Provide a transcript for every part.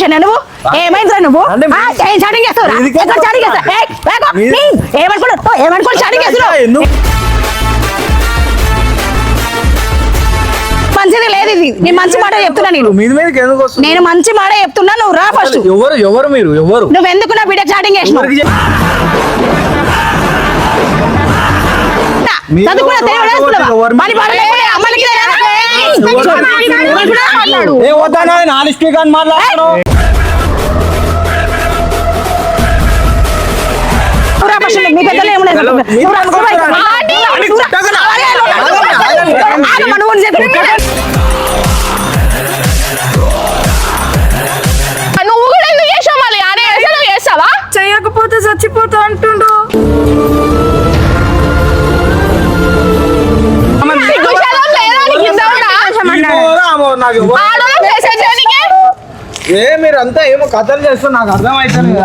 మనిషి నువ్వు ఏమైందిరా నువ్వు చాటింగ్ చేస్తావు ఏమనుకో చాటింగ్ చేస్తున్నావు మంచిది లేదు ఇది నేను మంచి మాట చెప్తున్నా నేను మంచి మాట చెప్తున్నా నువ్వు రా ఫస్ట్ ఎవరు మీరు నువ్వు ఎందుకు నా బిడ్డ చాటింగ్ చేసినావు నువ్వు కూడా ఎందుకు చేసావు మళ్ళీ ఆడే నువ్వు చేస్తావా చేయకపోతే చచ్చిపోతా అంటుండు మీరంతా ఏమో కథలు చేస్తూ నాకు అర్థమైతుంది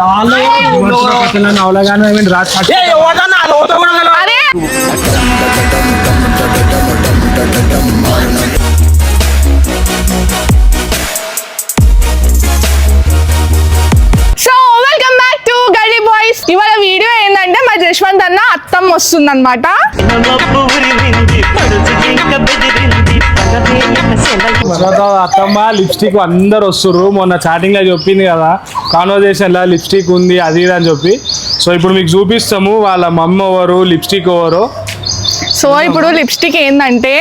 ఇవాళ వీడియో ఏంటంటే మా జశ్వంత్ అన్న అత్తమ్మ వస్తుంది అనమాట. అత్తమ్మ లిప్స్టిక్ అందరు వస్తుర్రు. మొన్న చాటింగ్ లో చెప్పింది కదా కాన్వర్జేషన్ లా లిప్స్టిక్ ఉంది అది అని చెప్పి. సో ఇప్పుడు మీకు చూపిస్తాము వాళ్ళ మమ్మ ఎవరు లిప్స్టిక్ ఎవరు. సో ఇప్పుడు లిప్స్టిక్ ఏంటంటే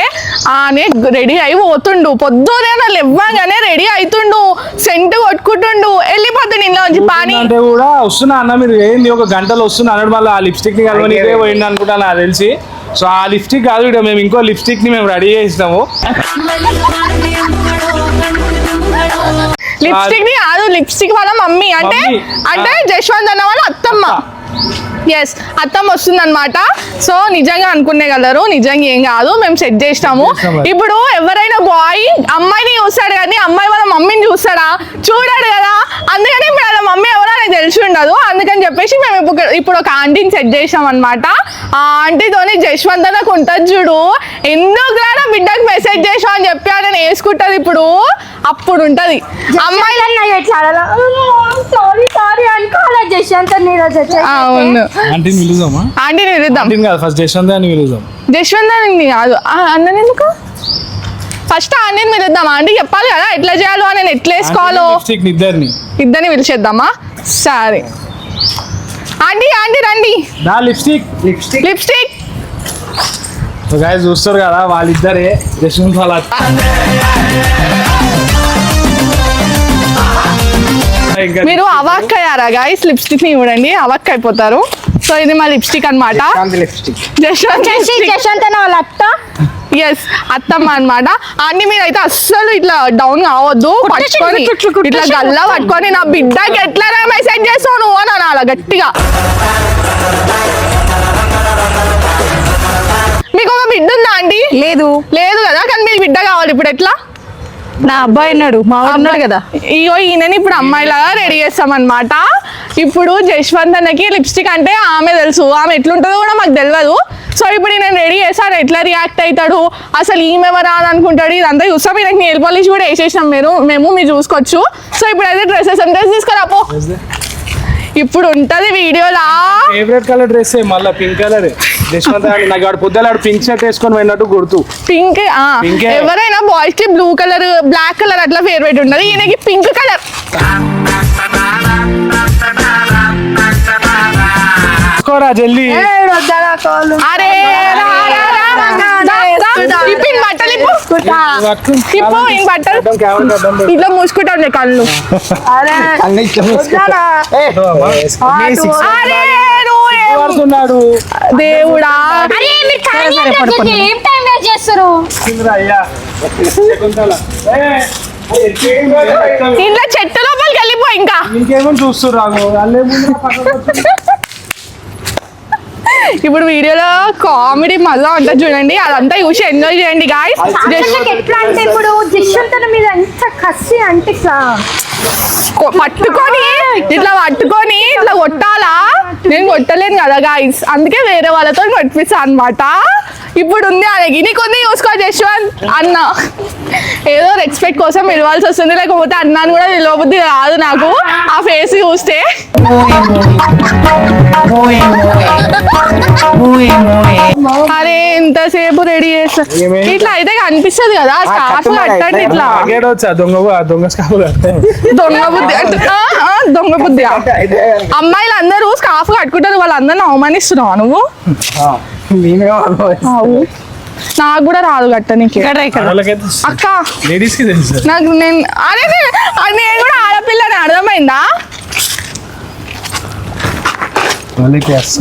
రెడీ అయి పోతుండు పొద్దునే ఇవ్వగానే రెడీ అవుతుండు సెంట్ కొట్టుకుంటుండు వెళ్ళిపోతుండు ఇంట్లో నుంచి పానీ అంటే కూడా వస్తున్నా అన్న మీరు ఏంది ఒక గంటలో వస్తున్నా అన్నాడు. మళ్ళీ ఆ లిప్స్టిక్ ని కలవనికే పోయింది అనుకుంటా నాకు తెలిసి. సో ఆ లిప్స్టిక్ కాదు ఇక్కడ మేము ఇంకో లిప్స్టిక్ ని మేము రెడీ చేసినాము. లిప్స్టిక్ ని కాదు లిప్స్టిక్ వాళ్ళ మమ్మీ అంటే జశ్వంత్ అన్న వాళ్ళ అత్తమ్మ. ఎస్ అత్తమ్మ వస్తుంది అనమాట. సో నిజంగా అనుకునే కలరు నిజంగా ఏం కాదు మేము సెట్ చేసినాము. ఇప్పుడు ఎవరైనా బాయ్ అమ్మాయిని చూస్తాడు కానీ అమ్మాయి వాళ్ళ మమ్మీని చూస్తాడా చూడాడు కదా. అందుకని ఇప్పుడు వాళ్ళ మమ్మీ ఎవరో నాకు తెలిసి ఉండదు. అందుకని చెప్పేసి మేము ఇప్పుడు ఒక ఆంటీని సెట్ చేసాం అనమాట. ఆ ఆంటీతోని జశ్వంత్ అన్నకు ఉంటుంది చూడు ఎందుకు నా బిడ్డకు మెసేజ్ చేసాం అని చెప్పి ఆయన వేసుకుంటది. ఇప్పుడు అప్పుడు ఉంటది అమ్మాయి అవును ఆంటీని పిలుద్దామా? ఆంటీని పిలుద్దాం. ఫస్ట్ జశ్వంత్ అని పిలుద్దాం. జశ్వంత్ అని కాదు అన్నని ఎందుకు ఫస్ట్ ఆంటీని పిలుద్దాం. ఆంటీ చెప్పాలి కదా ఎట్లా చేయాలో నేను ఎట్లా వేసుకోవాలో. ఇద్దరిని పిలిచేద్దామా? సరే ఆంటీ ఆంటీ రండి. లిప్స్టిక్ చూస్తారు కదా వాళ్ళిద్దరే జశ్వంత్ వాళ్ళ. మీరు అవాక్ అయ్యారా గైస్? లిప్స్టిక్ ని చూడండి అవాక్ అయిపోతారు. సో ఇది మా లిప్స్టిక్ అనమాట. జశ్వంత్ అన్న వాళ్ళ అత్త. ఎస్ అత్తమ్మ అనమాట. అన్ని మీరు అయితే అస్సలు ఇట్లా డౌన్ కావద్దు. పట్టుకొని ఇట్లా గల్లా పట్టుకొని నా బిడ్డకి ఎట్లా మెసేజ్ చేస్తావు నువ్వు అని అలా గట్టిగా. మీకు ఒక బిడ్డ ఉందా అండి? లేదు లేదు కదా. కానీ మీరు బిడ్డ కావాలి ఇప్పుడు ఎట్లా? నా అబ్బాయి ఉన్నాడు మా అన్నాడు కదా. ఇగో ఈయనని ఇప్పుడు అమ్మాయిలాగా రెడీ చేస్తాం అనమాట. ఇప్పుడు జశ్వంత్ అన్నకి లిప్స్టిక్ అంటే ఆమె తెలుసు, ఆమె ఎట్లుంటుందో కూడా మాకు తెలియదు. సో ఇప్పుడు నేను రెడీ చేస్తాను ఎట్లా రియాక్ట్ అవుతాడు అసలు ఈమెవరా అని అనుకుంటాడు. ఇదంతా చూస్తాం. ఈయనకి నెయిల్ పాలిష్ కూడా వేసేసినాం మీరు చూసుకోవచ్చు. సో ఇప్పుడు అయితే డ్రెస్సెస్ అంటే తీసుకురాపో. ఇప్పుడు ఉంటది వీడియోలా ఫేవరెట్ కలర్ డ్రెస్ మళ్ళీ పింక్ కలర్. నాకు పొద్దులాడు పింక్ షర్ట్ వేసుకొని పోయినట్టు గుర్తు. పింక్ ఎవరైనా బాయ్స్ కి బ్లూ కలర్ బ్లాక్ కలర్ అట్లా ఫేవరెట్ ఉంటది. ఈయనకి పింక్ కలర్. జల్దీ అరే బట్టలు ఇట్లా మూసుకుంటాం కళ్ళు. దేవుడా ఇంట్లో చెట్టు లోపలికి వెళ్ళిపో. ఇంకా ఇంకేమో చూస్తున్నారు. ఇప్పుడు వీడియోలో కామెడీ మజా ఉంటుంది చూడండి. అదంతా చూసి ఎంజాయ్ చేయండి గాయ్స్. ఎట్లా అంటే ఇప్పుడు జశ్వంత్ మీద ఎంత కసి అంటే పట్టుకొని ఇట్లా కొట్టాలా. నేను కొట్టలేను కదా గాయ్స్, అందుకే వేరే వాళ్ళతో కొట్టిస్తా అనమాట. ఇప్పుడు ఉంది అలాగే నీకు ఉంది చూసుకో జశ్వంత్ అన్న. ఏదో రెస్పెక్ట్ కోసం పిలవాల్సి వస్తుంది, లేకపోతే అన్నాను కూడా పిలవబుద్ధి కాదు నాకు ఆ ఫేస్ చూస్తే. అరే ఎంతసేపు రెడీ చేస్తా ఇట్లా అయితే కనిపిస్తుంది కదా స్కార్ఫ్ కట్టండి ఇట్లా. దొంగ బుద్ధి దొంగ బుద్ధి. అమ్మాయిలు అందరూ స్కార్ఫ్ కట్టుకుంటారు, వాళ్ళందరిని అవమానిస్తున్నావా నువ్వు? నాకు కూడా రాదు కట్టనికి అక్క. నాకు నేను కూడా ఆడపిల్లని అర్థమైందా?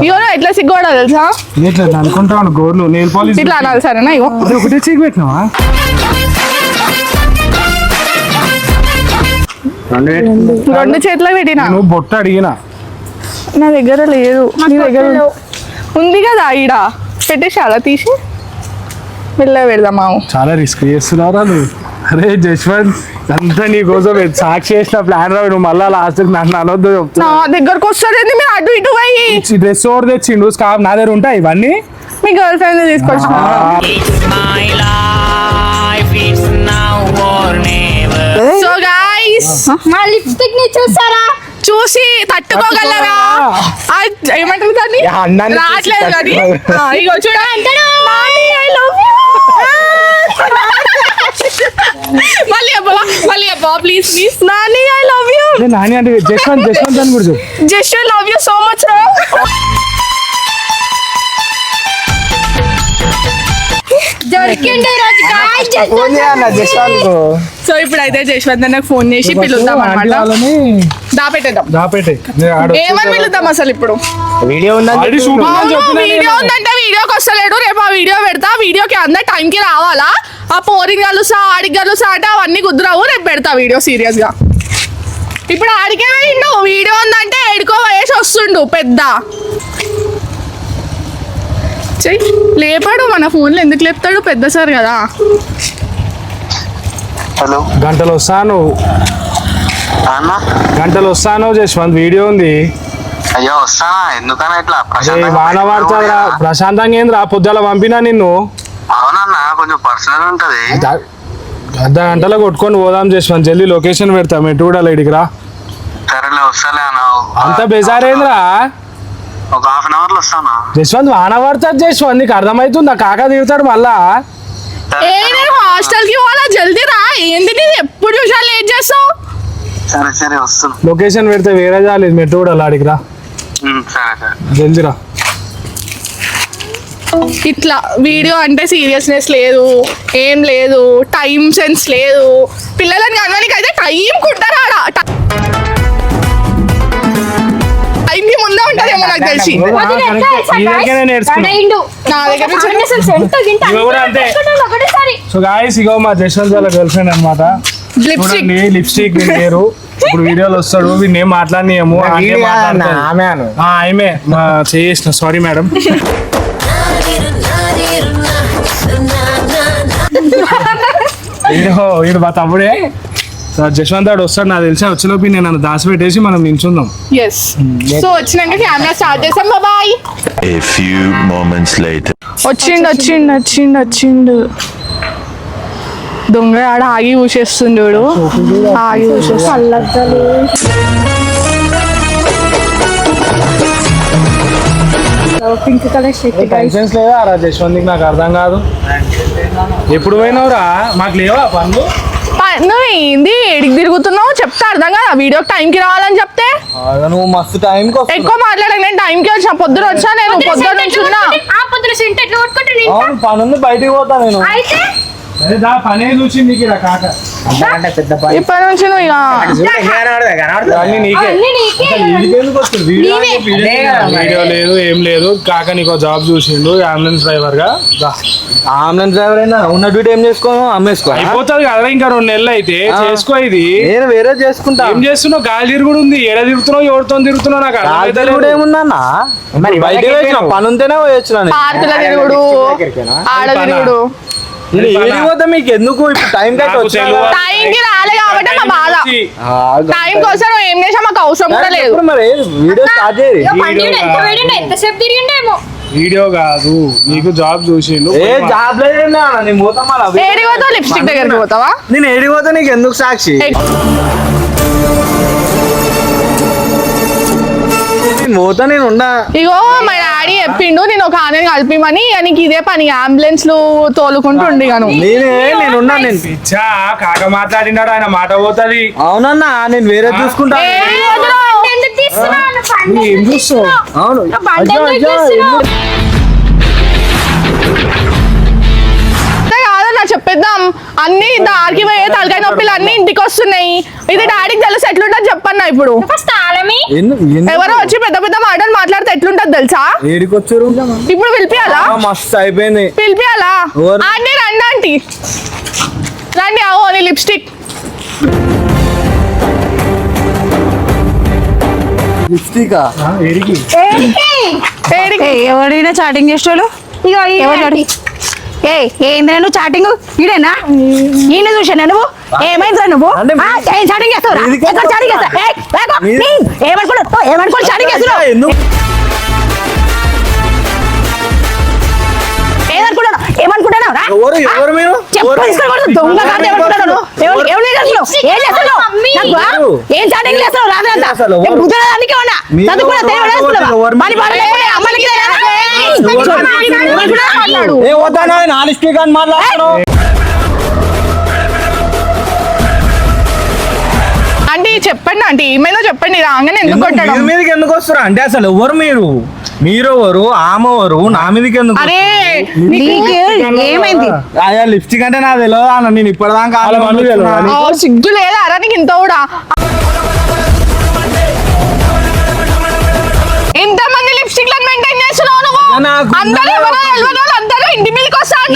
ఇగో ఎట్లా సిగ్గుపడా తెలుసా? అనుకుంటాను గోర్లు నెయిల్ పాలిష్ ఇట్లా అనాలి సరేనా? ఇగో ఒకటే చీకి పెట్టినావా? రెండు చేతిలో పెట్టినా. నువ్వు బొట్ట అడిగినా నా దగ్గర లేదు, నీ దగ్గర ఉంది కదా ఈడ పెట్టేసి అలా తీసి వెళ్ళ పెడదామా? చాలా రిస్క్ చేస్తున్నారా నువ్వు? అరే జశ్వంత్ అంతా నీ కోసం సాక్షి చేసిన ప్లాన్ రావు, నువ్వు మళ్ళా లాస్ట్ నన్ను అనొద్దు నా దగ్గరకు వస్తారేంది మీరు అటు ఇటు పోయి? డ్రెస్ ఓడి తెచ్చిండు, స్కార్ఫ్ నా దగ్గర ఉంటాయి ఇవన్నీ. మీ గర్ల్ ఫ్రెండ్ తీసుకొచ్చిన సో గైస్ మా లిప్స్టిక్ ని చూసారా? చూసి తట్టుకోగలరా? ఏమంటారు దాన్ని? రావట్లేదు కానీ ఇగో చూడండి. మళ్ళీ అబ్బా please Nani I love you. Nani అంటే జశ్వంత్ అని కూడా చెప్పు. Jaswanth love you so much రా. సో ఇప్పుడైతే జశ్వంత్ నాకు ఫోన్ చేసి పిలుద్దాం అనమాట. ఏమని పిలుద్దాం అసలు ఇప్పుడు? వీడియో ఉందంటే వీడియోకి వస్తలేడు, రేపు ఆ వీడియో పెడతా. వీడియోకి అందరు టైంకి రావాలా? ఆ పోరిని కలుసా ఆడికి కలుసా అంటే అవన్నీ కుదరవు, రేపు పెడతా వీడియో సీరియస్ గా. ఇప్పుడు ఆడికే పోయిండు, వీడియో ఉందంటే ఎడుకో వేసి వస్తుండు పెద్ద. లేపాడు మన ఫోన్లో, ఎందుకు లేపుతాడు? పెద్ద సార్ కదా. హలో గంటలు వస్తాను జశ్వంత్, వీడియో ఉంది. అయ్యో వస్తానా, ఎందుకన్నా ఇట్లా వాన పడుతుందిరా ప్రశాంతంగా. ఏంద్రా పొద్దుల పంపినా నిన్ను? అవునన్నా కొంచెం పర్సనల్ ఉంటది. అర్ధ గంటలో కొట్టుకొని పోదాం జశ్వంత్, జల్దీ లొకేషన్ పెడతా, మెట్టు కూడా లేడికి రా. సరేలే వస్తాలే అన్న. అంత బేజారేంద్రా? ఒక హాఫ్ అన్ అవర్ లో వస్తానా? జశ్వంత్ వాన పడుతుంది జశ్వంత్, నీకు అర్థమవుతుందా? కాక తిడతాడు మళ్ళా. హాస్టల్ కి పోవాలా, జల్దీ రా. ఏంది నీది ఎప్పుడు చూసాను లేట్ చేస్తావు? సరే సరే వస్తున్నా. లొకేషన్ పెడితే వేరే జాలేదు, మెట్టు కూడా లాడికి రా. సరే సరే జల్దీ రా. ఇట్లా వీడియో అంటే సీరియస్నెస్ లేదు, ఏం లేదు, టైం సెన్స్ లేదు. పిల్లలని కనడానికి అయితే టైం కుంటారా? టైంకి ముందే ఉంటుందేమో నాకు తెలిసి. సో గాయ్స్ ఇగో మా జశ్వంత్ వాళ్ళ గర్ల్ ఫ్రెండ్ అనమాట. లిప్స్టిక్ వేరు. ఇప్పుడు వీడియోలో వస్తాడు, వీడిని ఏం మాట్లాడినాము ఆమె చేసిన. Sorry madam. వీడు మా తమ్ముడే. జశ్వంత్ వాడు వస్తాడు నాకు తెలిసి, వచ్చేలోపు నేను నన్ను దాచిపెట్టేసి మనం నిల్చుందాం. సో వచ్చినాక కెమెరా స్టార్ట్ చేసాం. Bye. A few moments later. వచ్చిండు దొంగ ఆడ ఆగి ఊసేస్తుండడు. ఆగి ఊసేస్తాడు. పింక్ కలర్ షర్ట్ టెన్షన్స్ లేదా రా జశ్వంత్? నాకు అర్థం కాదు. ఎప్పుడు పోయినావురా? మాకు లేవా పనులు? నువ్వు ఏంది ఏడికి తిరుగుతున్నావు? చెప్తే అర్థం కదా. వీడియోకి టైంకి రావాలని చెప్తే నువ్వు మస్తు టైం ఎక్కువ మాట్లాడక. నేను టైంకి వచ్చిన, పొద్దున వచ్చా. నేను పొద్దున నుంచి పనుంది, బయటికి పోతా నేను. పనే చూసి నీకు కాక ఇప్పటి నుంచి నువ్వు వీడియో లేదు ఏం లేదు. కాక నీకు జాబ్ చూసిండు అంబులెన్స్ డ్రైవర్ గా. అంబులెన్స్ డ్రైవర్ అయినా ఉన్న డ్యూటీ ఏం చేసుకోను, అమ్మేసుకో. అయిపోతుంది కదా ఇంకా 2 నెలలు అయితే. చేసుకో. ఇది నేను వేరే చేసుకుంటా. ఏం చేస్తున్నావు? గాలి తిరుగుడు ఉంది. ఎడ తిరుగుతున్నావు, ఎవరితో తిరుగుతున్నావు? నాకు ఏముందన్నా బయట పని ఉంటేనే వచ్చిన పార్కుల తిరుగుడు, ఆడ తిరుగుడు. మీకు ఎందుకు ఇప్పుడు టైంకి టైంకి రాలే కాబట్టి మా బాధ. టైం కోసం ఏం చేసా మాకు అవసరం కూడా లేదు. మరి వీడియో స్టార్ట్ చేయాలి. ఎంతసేపు తిరిగిండేమో. వీడియో కాదు నీకు జాబ్ చూసిండు ఏ జాబ్ లేదన్నా నేను పోతా మళ్ళా ఏడికి పోతావు లిప్స్టిక్ దగ్గరికి పోతావా నేను ఏడికి పోతా నీకు ఎందుకు సాక్షి నేను పోతా నేను ఉండా ఇగో మా డాడీ చెప్పిండు నేను ఒక ఆనని కలిపిమని నీకు ఇదే పని అంబులెన్స్ లు తోలుకుంటూ ఉండి గాను నేనున్నా నేను పిచ్చా కాక మాట్లాడినాడు ఆయన మాట పోతుంది అవునన్నా నేను వేరే చూసుకుంటా ఏం చూస్తావు అవును కాదన్నా చెప్పేద్దాం అన్ని దారికి పోయే తలకాయ నొప్పులు అన్ని ఇంటికి వస్తున్నాయి ఇది డాడీకి తెలుసు ఎట్లుంటది చెప్పన్నా ఇప్పుడు ఎవరో వచ్చి పెద్ద పెద్ద మాటలు మాట్లాడితే ఎట్లుంటది తెలుసా ఏడికి వచ్చారు ఇప్పుడు పిలిపియాలా మస్తు అయిపోయింది పిలిపియాలా ఎవరు? ఆంటీ రండి ఆంటీ రండి అవు నీ లిప్స్టిక్ లిప్స్టిక్ ఎడికి ఏడికి ఎవరైనా చాటింగ్ చేసేవాళ్ళు ఏంద్రా నువ్వు చాటింగ్ ఈడేనా ఈయన చూసానా నువ్వు ఏమైందిరా నువ్వు అంటే ఏం చాటింగ్ చేస్తావు ఎక్కడ చాటింగ్ చేస్తావు ఏమనుకోండి చాటింగ్ చేస్తున్నావు ఏమనుకుంటున్నావు ఎవరు ఎవరు మీరు దొంగ కాదు ఏమనుకుంటున్నావు ఏం చేస్తున్నావు ఏం చాటింగ్ చేస్తావు రాదంతా బుద్ధడానికి ఉన్నా ఏ వద్దా నా లిప్స్టిక్ అని మాట్లాడుతున్నావు ఆంటీ చెప్పండి ఆంటీ ఏమైనా చెప్పండి రాగానే ఎందుకు కొట్టడం మీదకి ఎందుకు వస్తారా అంటే అసలు ఎవరు మీరెవరు ఆమెవరు నా మీదకి ఎందుకు అరే ఏమైంది లిప్స్టిక్ అంటే నాకు తెలియదు అన్న నేను ఇప్పటిదాకా వాళ్ళ మమ్మీ తెలియదా? సిగ్గు లేదా అరా నీకు ఇంత కూడా ఎంతమంది లిప్స్టిక్ మెయింటైన్ చేస్తున్నావు నువ్వు నాకు అందరూ ఎవరో తెలియని వాళ్ళు అందరూ ఇంటి మీదకి వస్తారు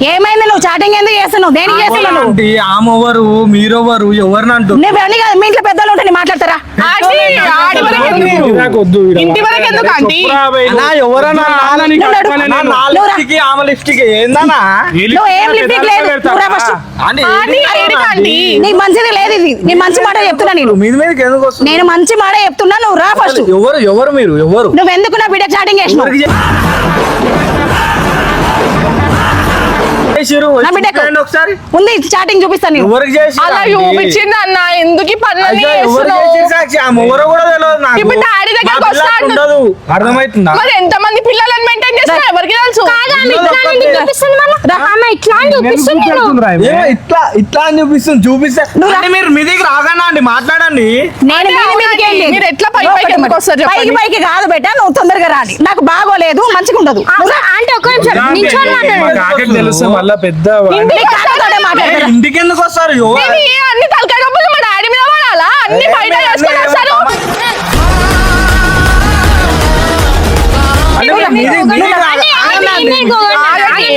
ఏమైంది నువ్వు చాటింగ్ ఎందుకు చేస్తున్నావు దేనికి చేస్తున్నావు నువ్వు ఆంటీ ఆమెవరు మీరెవరు ఎవరిని అంటూ నువ్వెవరిని కాదు మీ ఇంట్లో పెద్దలు ఉంటే మాట్లాడతారా ఆంటీ ఆడి వరకు ఎందుకు? వద్దు ఇంటి వరకు ఎందుకు ఆంటీ అన్నా ఎవరన్నా నా లిప్స్టిక్ ఆమె లిప్స్టిక్ ఏందన్నా నువ్వు ఏం లిప్స్టిక్ లేదు నువ్వు రా first. ఆంటీ ఆంటీ ఏడికి ఆంటీ నీకు మంచిది లేదు ఇది నీ మంచి మాట చెప్తున్నా నేను మీద మీదకి ఎందుకు వస్తుంది నేను మంచి మాట చెప్తున్నా నువ్వు రా ఫస్ట్ ఎవరు మీరు ఎవరు నువ్వెందుకు నా బిడ్డ చాటింగ్ చేసినావు ఎవరికి చేసిర్రు? నా బిడ్డకు చూడండి ఒకసారి ఉంది చాటింగ్ చూపిస్తాను నేను ఎవరికి చేసిర్రు అలా ఆంటీ? చూపించింది అన్న ఎందుకు ఈ పనులన్నీ అయ్యో, ఎవరికి చేస్తున్నావు చేసిర్రు సాక్షి? ఆమె ఎవరో కూడా తెలియదు నాకు. ఇప్పుడు డాడీ దగ్గరకు మా పిల్లకి వస్తాడు. ఉండదు అర్థమవుతుందా మరి ఎంతమంది పిల్లలను మెయింటైన్ చేస్తున్నా ఎవరికి తెలుసు ఏమో ఇట్లా అని చూపిస్తే అంటే మీరు మీ దగ్గర రాగన్నా అండి మాట్లాడండి నేను మీద మీదకి వెళ్ళి మీరు ఎట్లా పై పైకి ఎందుకు వస్తారు చెప్పండి? పైకి పైకి కాదు బెట్ట నువ్వు తొందరగా రాని నాకు బాగోలేదు మంచిగా ఉండదు అంటే ఒక కాకి తెలుసు మళ్ళా పెద్ద ఇంటికి వస్తాడు. మాట్లాడతారా ఇంటికి ఎందుకు వస్తారు నేను ఈ అన్ని తలకాయ నొప్పులు మా డాడీ మీద పడాలా అన్ని బయట చేసుకొని వస్తారు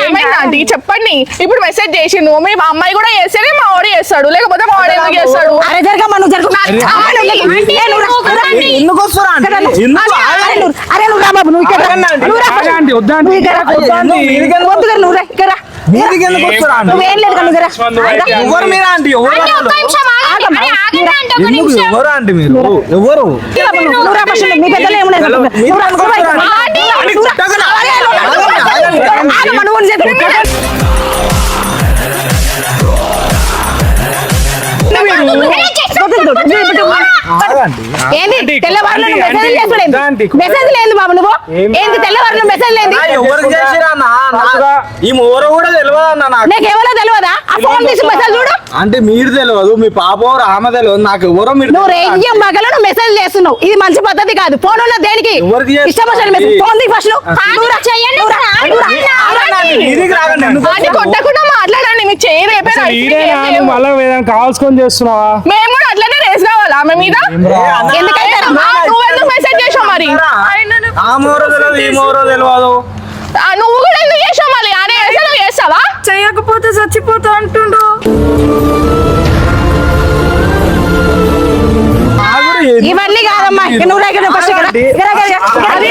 ఏమైంది ఆంటీ చెప్పండి ఇప్పుడు మెసేజ్ చేసిండు మీ అమ్మాయి కూడా చేస్తేనే మా వాడు చేస్తాడు లేకపోతే మా వాడు ఎందుకు చేస్తాడు అరే జరగమ్మా నువ్వు జరుగు ఎందుకు వస్తారు అంటే అరే నువ్వు రా బాబు నువ్వు ఇక్కడ రా. నువ్వు రా first. ఆంటీ, వద్దా ఆంటీ? నువ్వు ఇక్కడ రా. వద్దు గారు, నువ్వు రా ఇక్కడ రా. మీదికి ఎందుకు వస్తారు అంటే నువ్వేం లేదు కనుక రా. ఎవరు మీరు ఆంటీ ఎవరు ఆగమ్మా. ఎందుకు ఎవరు ఆంటీ మీరు ఎవరు నువ్వు రా first. మీ పెద్దలు ఏమన్నా మీరు నువ్వు రా, నువ్వు రా ఇక్కడ. ఆంటీ, నువ్వు రా. ఆగమ్మా, నువ్వు చెప్పు. ఏంది తెల్లవారులు మెసేజ్ చేస్తలేదు మెసేజ్ లేదు బాబు నువ్వు ఏంది తెల్లవారులు మెసేజ్ లేదు ఎవరికి చేసిరా అన్న ఈ ఎవరో కూడా తెలియదు అన్న నాకు నాకు ఎవరో తెలియదా ఆ ఫోన్ తీసి మెసేజ్ చూడు అంటే మీరు తెలియదు మీ పాప ఎవరు ఆమె తెలియదు నాకు ఎవరో మీరు నువ్వు రేంజ్ మగలు నువ్వు మెసేజ్ చేస్తున్నావు ఇది మంచి పద్ధతి కాదు ఫోన్ ఉన్న దేనికి ఎవరికి చేస్తున్నావు? ఇష్టం వచ్చిన మెసేజ్ ఫోన్ ది ఫస్ట్ నువ్వు రా. నువ్వు రా. మీదికి రాకండి ఎందుకు ఆంటీ కొట్టకుండా మాట్లాడండి మీకు చేయి రేపే అసలు ఈడేనా నువ్వు మళ్ళా ఏదైనా కావాల్సుకొని చేస్తున్నావా మేము కూడా అట్లనే రేస్ కావాలా ఆమె మీద ఎందుకైతే నువ్వెందుకు మెసేజ్ చేసావు మరి ఆమె ఎవరో తెలియదు ఈమె ఎవరో తెలియదు నువ్వు కూడా ఎందుకు చేసావు మరి అనే వేసా నువ్వు చేస్తావా చేయకపోతే చచ్చిపోతా అంటుండు ఇవన్నీ కాదమ్మా ఇక నువ్వు రా, ఇక్కడ ఫస్ట్ ఇక్కడ రా, ఇక్కడ రా, ఇక్కడ రా. అది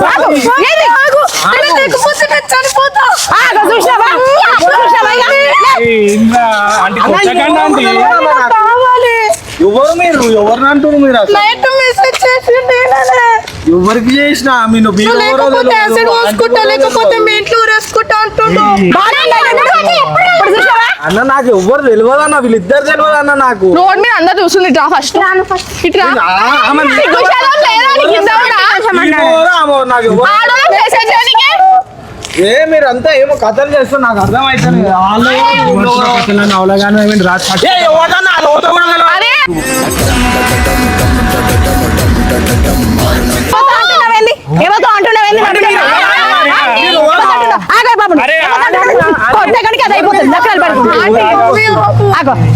ఆగు. ఏంది? ఆగు. నేను లేకపోతే నేను చనిపోతా. ఆగు, చూసినావా? చూసినావా ఇక? ఏందా ఆంటీ కొట్టకండి ఆంటీ కావాలి. ఎవరు మీరు ఎవరిని అంటున్నారు మీరు అసలు నైట్ మెసేజ్ చేసిండు ఈయననే. ఎవరికి చేసిన మీరు నువ్వు లేకపోతే యాసిడ్ పోసుకుంటా లేకపోతే మీ ఇంట్లో ఊరేసుకుంటా అంటుండు అన్న నాకు ఎవరు తెలియదు అన్న వీళ్ళిద్దరు తెలియదు అన్న నాకు రోడ్ మీద అందరు చూస్తుంది ఇట్లా ఫస్ట్ ఇట్లా నాకు ఎవరు మెసేజ్ ఏ మీరంతా ఏమో కథలు చేస్తారు నాకు అర్థమైతుంది అవలగానే అరే ఏమవుతా అంటున్నావేంది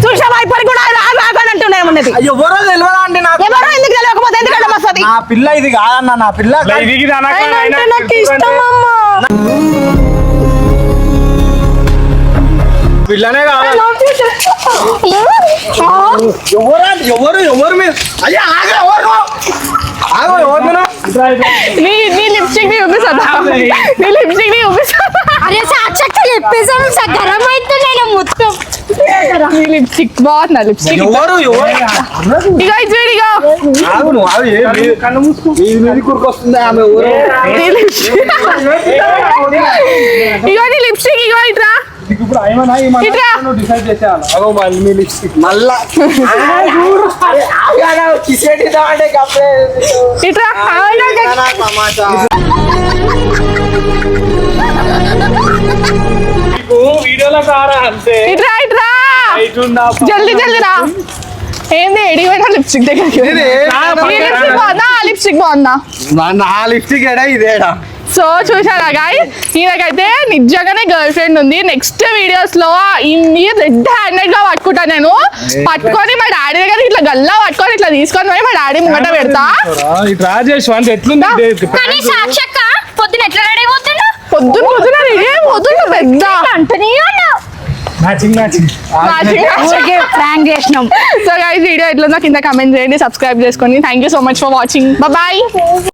చూసావా ఇప్పటికి కూడా అంటున్నాయి ఉన్నది ఎవరో తెలియదా అండి నాకు ఎవరో ఎందుకు తెలియకపోతే ఎందుకంటే వస్తుంది నా పిల్ల ఇది కాదన్న నా పిల్ల నాకు ఇష్టం పిల్లనే కాదు ఎవరు ఎవరు మీరు అయ్యా నీ లిప్స్టిక్ ని చూపిస్తా నీ లిప్స్టిక్ ని చూపిస్తా అరే సాక్షాత్ చెప్పేసాం గరం అవుతున్నాయి మొత్తం నీ లిప్స్టిక్ బాగుంది లిప్స్టిక్ ఎవరు ఇగో ఇదిగో కళ్ళు మూసుకో కూరుకొస్తుంది ఆమె ఎవరు నీ లిప్స్టిక్ ఇగో నీ లిప్స్టిక్ ఇగో ఇట్రా ఇట్రా మళ్ళా ఇట్రా వీడియోలో కారా అంతే ఇట్రా ఇట్రా జల్దీ జల్దీ రా ఏంది ఎడిపోయినా లిప్స్టిక్ దగ్గరికి లిప్స్టిక్ బాగుందా ఆ లిప్స్టిక్ బాగుందా నా లిప్స్టిక్ ఏడా ఇదేడా సో చూసారా గాయ్స్ ఈయనకైతే నిజంగానే గర్ల్ ఫ్రెండ్ ఉంది నెక్స్ట్ వీడియోస్ లో రెడ్ హ్యాండెడ్ గా పట్టుకుంటా నేను పట్టుకొని మా డాడీ దగ్గర ఇట్లా గల్లా పట్టుకొని ఇట్లా తీసుకొని పోయి మా డాడీ ముంగట పెడతా ఇట్లా రాజేష్ అంటే ఎట్లుంది కానీ సాక్షక్క పొద్దున ఎట్లా రెడీ అయిపోతున్నా పొద్దున పొద్దున రెడీ అయిపోతుండు పెద్ద అంటనే మ్యాచింగ్ ప్రాంక్ చేసినాం సో గైస్ వీడియో ఎట్లుందో కింద కమెంట్ చేయండి సబ్స్క్రైబ్ చేసుకోండి thank you so much for watching bye